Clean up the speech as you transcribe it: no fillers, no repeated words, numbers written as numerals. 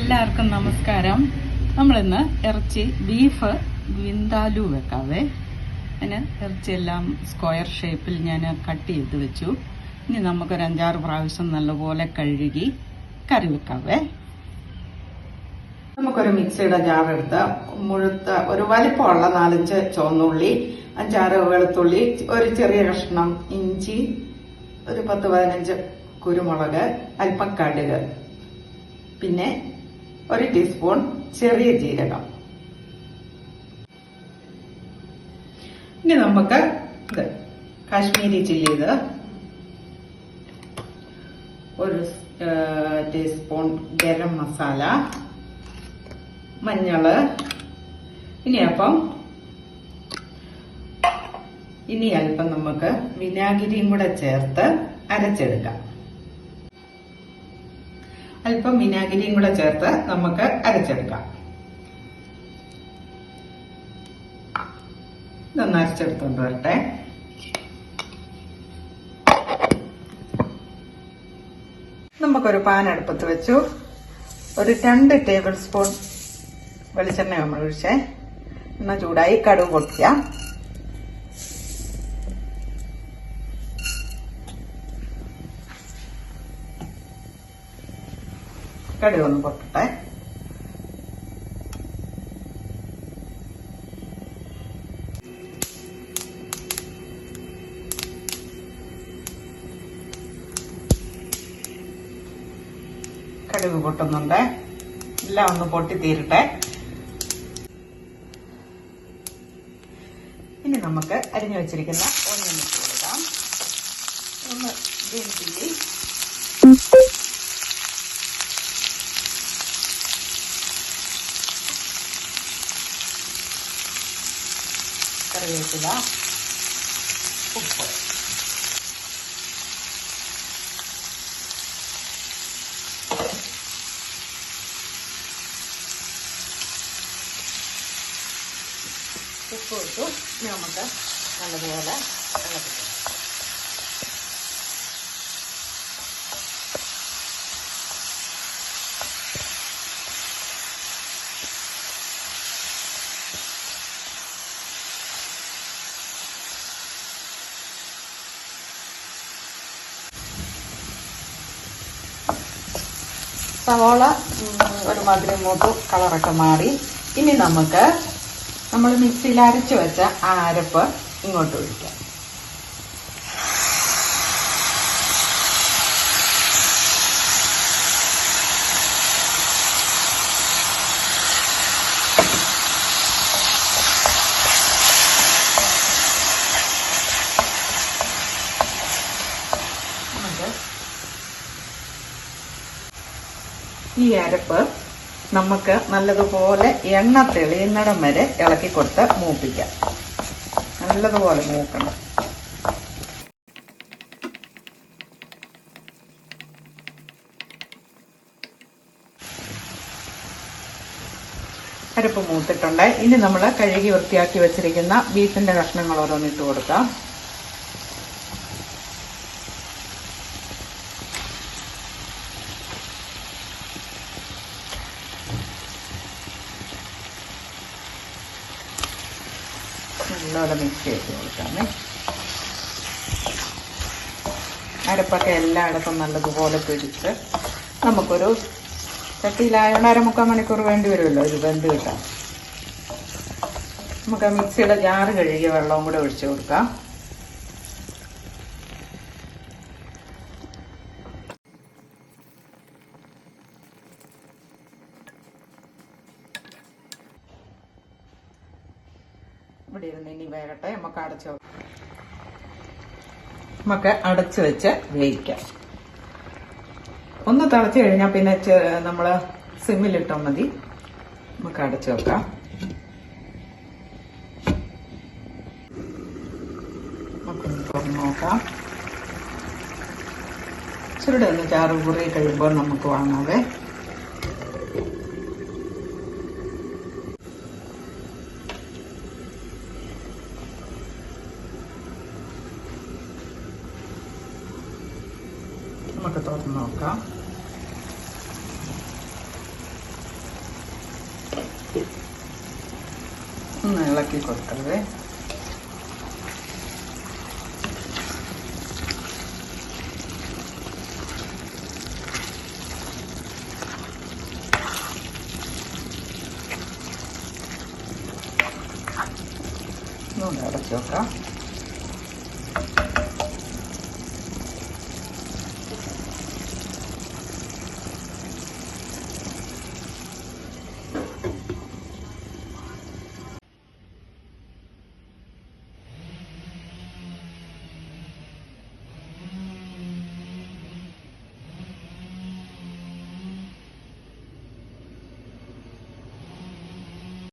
എല്ലാവർക്കും നമസ്കാരം. നമ്മളിന്ന് ഇറച്ചി ബീഫ് വിന്താലു വെക്കാവേ. അതിന് ഇറച്ചിയെല്ലാം സ്ക്വയർ ഷേപ്പിൽ ഞാൻ കട്ട് ചെയ്ത് വെച്ചു. ഇനി നമുക്കൊരു 5-6 പ്രാവശ്യം നല്ലപോലെ കഴുകി കറി വെക്കാവേ. നമുക്കൊരു മിക്സിയുടെ ജാറെടുത്ത് മുഴുത്ത ഒരു വലിപ്പമുള്ള 4-5 ചുവന്നുള്ളി, 5-6 വെളുത്തുള്ളി, ഒരു ചെറിയ കഷ്ണം ഇഞ്ചി, ഒരു 10-15 കുരുമുളക്, അല്പം കടുക്, പിന്നെ 1 ടീസ്പൂൺ ചെറിയ ജീരകം. ഇനി നമുക്ക് ഇത് കാശ്മീരി ചില്ലി, ഇത് 1 ടീസ്പൂൺ ഗരം മസാല, മഞ്ഞള്, ഇനി അല്പം നമുക്ക് വിനാഗിരിയും കൂടെ ചേർത്ത് അരച്ചെടുക്കാം. അല്പം വിനാഗിരിയും കൂടെ ചേർത്ത് നമുക്ക് അരച്ചെടുക്കാം. ഇതൊന്ന് അരച്ചെടുത്തോണ്ട് വരട്ടെ. നമുക്കൊരു പാൻ അടുപ്പത്ത് വെച്ചു. ഒരു 2 ടേബിൾ സ്പൂൺ വെളിച്ചെണ്ണ നമ്മൾ ഒഴിച്ചേ. എണ്ണ ചൂടായി, കടുക് പൊട്ടിക്കുക. കടുക് ഒന്ന് പൊട്ടട്ടെ. കടുക് പൊട്ടുന്നുണ്ട്. എല്ലാം ഒന്ന് പൊട്ടിത്തീരട്ടെ. ഇനി നമുക്ക് അരിഞ്ഞു വെച്ചിരിക്കുന്ന ഓണിയൻ ഇട്ട് കൊടുക്കാം. ഒന്ന് ഗ്രീൻ ചില്ലി, കറിവേപ്പില, ഉപ്പ്, ഇട്ടു. നമുക്ക് നല്ലതുപോലെ ഇളക്കുക. സവാള ഒരുമാതിരി മൂത്തു, കളറൊക്കെ മാറി. ഇനി നമുക്ക് നമ്മൾ മിക്സിയിൽ അരച്ചു വെച്ച ആ അരപ്പ് ഇങ്ങോട്ട് ഒഴിക്കാം. ഈ അരപ്പ് നമുക്ക് നല്ലതുപോലെ എണ്ണ തെളിയുന്നിടം വരെ ഇളക്കി കൊടുത്ത് മൂപ്പിക്കാം. നല്ലതുപോലെ മൂക്കണം. അരപ്പ് മൂത്തിട്ടുണ്ട്. ഇനി നമ്മൾ കഴുകി വൃത്തിയാക്കി വെച്ചിരിക്കുന്ന ബീഫിന്റെ കഷ്ണങ്ങൾ ഓരോന്നിട്ട് കൊടുക്കാം. നല്ലപോലെ മിക്സ് ചെയ്ത് കൊടുക്കാമേ. അരപ്പൊക്കെ എല്ലായിടത്തും നല്ലതുപോലെ പിടിച്ച് നമുക്കൊരു ചട്ടിയിലായോണ്ട് 1/4 മണിക്കൂർ വേണ്ടി വരുമല്ലോ ഇത് വെന്ത് കിട്ടാൻ. നമുക്ക് മിക്സിയുടെ ജാറ് കഴുകിയ വെള്ളവും കൂടെ ഒഴിച്ചു കൊടുക്കാം. ഇവിടെ ഇരുന്ന് ഇനി വേകട്ടെ. നമുക്ക് അടച്ചു വെച്ച് വേവിക്കാം. ഒന്ന് തിളച്ച് കഴിഞ്ഞാൽ പിന്നെ നമ്മള് സിമ്മിലിട്ടാൽ മതി. നമുക്ക് അടച്ചു വെക്കാം. നമുക്കൊന്ന് തുറന്ന് നോക്കാം. ഇച്ചിരി ഒന്ന് ചാറ് കുറി കഴിയുമ്പോൾ നമുക്ക് വാങ്ങാവേ. നമുക്ക് തുറന്ന് നോക്കാം. ഒന്ന് ഇളക്കി കൊടുക്കാവേ. ഒന്നുകൂടെ അടച്ചു വെക്കാം.